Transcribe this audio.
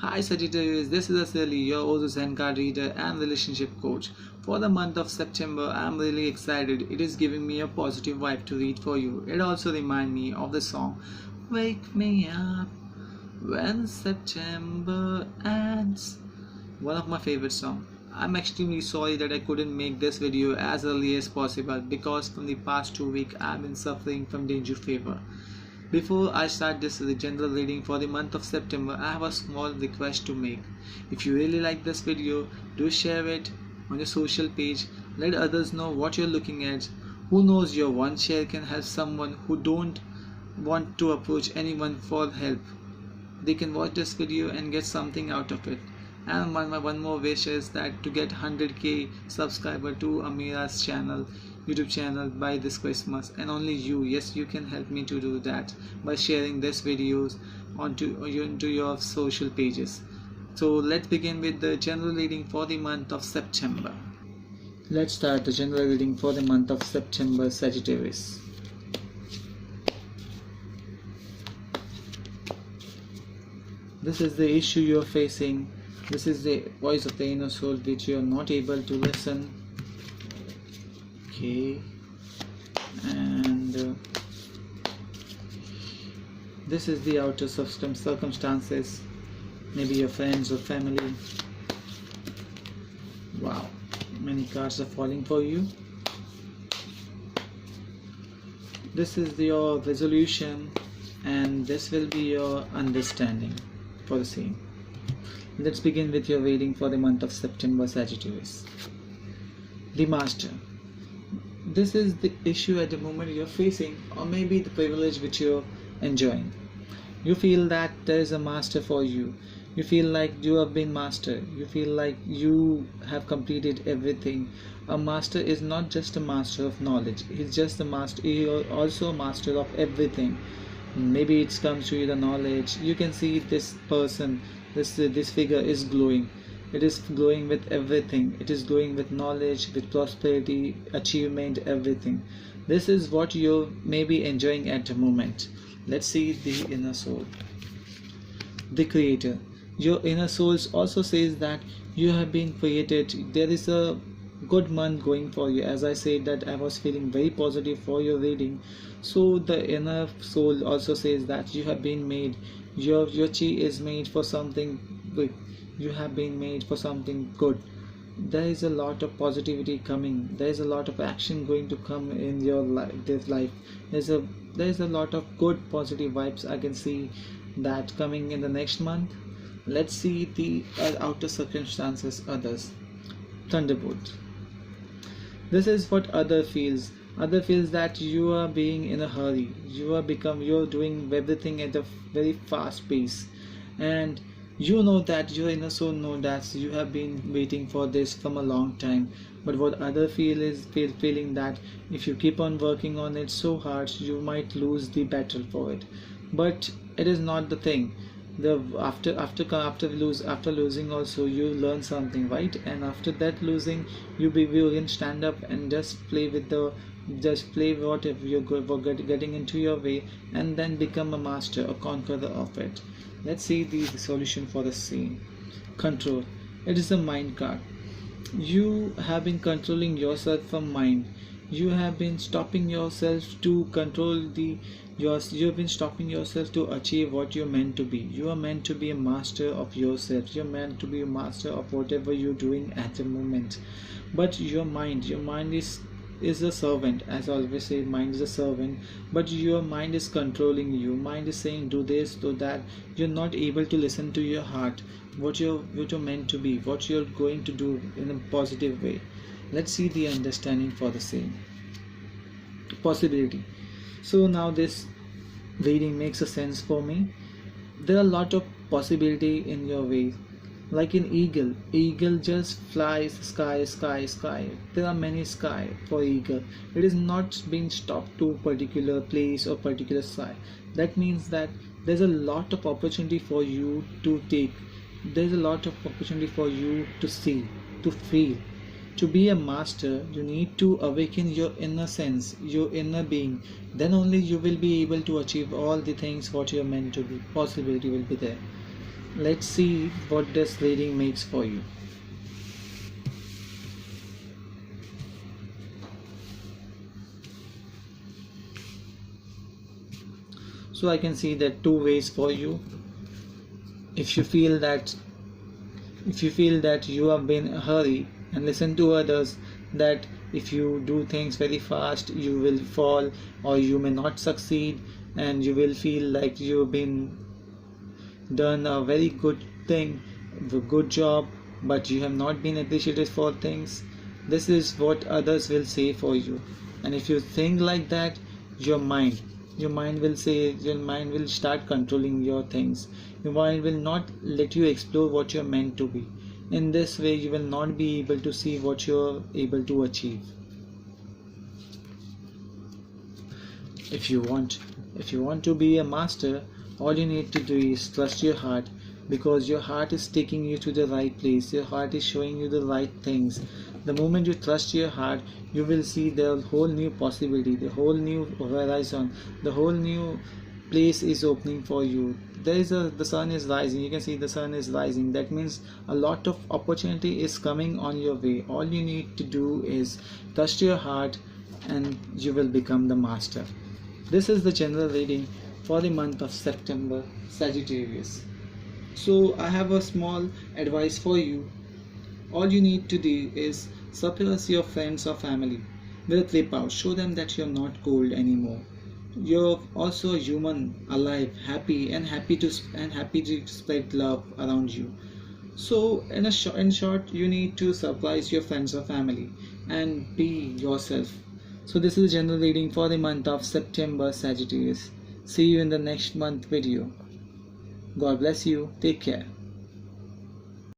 Hi Sagittarius, this is Asali, your Ozu Zen card reader and relationship coach. For the month of September, I'm really excited. It is giving me a positive vibe to read for you. It also reminds me of the song Wake Me Up When September Ends. One of my favorite songs. I'm extremely sorry that I couldn't make this video as early as possible because from the past 2 weeks I've been suffering from dengue fever. Before I start this general reading for the month of September, I have a small request to make. If you really like this video, do share it on your social page. Let others know what you're looking at. Who knows, your one share can help someone who don't want to approach anyone for help. They can watch this video and get something out of it. And one more wish is that to get 100k subscriber to Amira's YouTube channel by this Christmas, and only you, yes, you can help me to do that by sharing this videos onto your social pages. So let's begin with the general reading for the month of September. Let's start the general reading for the month of September, Sagittarius. This is the issue you're facing. This is the voice of the inner soul which you are not able to listen. Okay. And this is the outer circumstances. Maybe your friends or family. Wow. Many cards are falling for you. This is your resolution, and this will be your understanding for the same. Let's begin with your reading for the month of September, Sagittarius. The Master. This is the issue at the moment you're facing, or maybe the privilege which you're enjoying. You feel that there is a master for you. You feel like you have been master. You feel like you have completed everything. A master is not just a master of knowledge. He's just a master. He is also a master of everything. Maybe it comes to you the knowledge. You can see this person. This figure is glowing. It is glowing with everything. It is glowing with knowledge, with prosperity, achievement, everything. This is what you may be enjoying at the moment. Let's see the inner soul. The Creator. Your inner soul also says that you have been created. There is a good month going for you. As I said that I was feeling very positive for your reading. So the inner soul also says that you have been made. Your chi is made for something big. You have been made for something good. There is a lot of positivity coming. There is a lot of action going to come in your life. There is a lot of good positive vibes. I can see that coming in the next month. Let's see the outer circumstances. Others. Thunderbolt. This is what other feels. Other feels that you are being in a hurry. You're doing everything at a very fast pace, and you know that your inner soul know that you have been waiting for this from a long time. But what other feel is feeling that if you keep on working on it so hard, you might lose the battle for it. But it is not the thing. After losing also you learn something, right? And after that losing, you can stand up and just play whatever you're getting into your way, and then become a master, a conqueror of it. Let's see the solution for the same. Control. It is a mind card. You have been controlling yourself from mind. You have been stopping yourself to control you've been stopping yourself to achieve what you're meant to be. You are meant to be a master of yourself. You're meant to be a master of whatever you're doing at the moment. But your mind is a servant. As I always say, mind is a servant, but your mind is controlling you. Mind is saying do this, do that. You're not able to listen to your heart, what you're meant to be, what you're going to do in a positive way. Let's see the understanding for the same. Possibility. So now this reading makes a sense for me. There are a lot of possibility in your way. Like an eagle just flies sky. There are many sky for eagle. It is not being stopped to particular place or particular sky. That means that there's a lot of opportunity for you to take. There's a lot of opportunity for you to see, to feel. To be a master, you need to awaken your inner sense, your inner being. Then only you will be able to achieve all the things what you are meant to be. Possibility will be there. let's see what this reading makes for you. So I can see that two ways for you. If you feel that you have been in a hurry and listen to others, that if you do things very fast you will fall or you may not succeed, and you will feel like you've been done a very good thing, a good job, but you have not been appreciated for things. This is what others will say for you. And if you think like that, your mind will start controlling your things. Your mind will not let you explore what you're meant to be. In this way you will not be able to see what you're able to achieve. If you want to be a master, all you need to do is trust your heart, because your heart is taking you to the right place. Your heart is showing you the right things. The moment you trust your heart, you will see the whole new possibility, the whole new horizon, the whole new place is opening for you. The sun is rising. You can see the sun is rising. That means a lot of opportunity is coming on your way. All you need to do is trust your heart and you will become the master. This is the general reading for the month of September, Sagittarius. So I have a small advice for you. All you need to do is surprise your friends or family with a trip out. Show them that you're not cold anymore. You're also a human, alive, happy to spread love around you. So in short, you need to surprise your friends or family and be yourself. So this is a general reading for the month of September, Sagittarius. See you in the next month video. God bless you. Take care.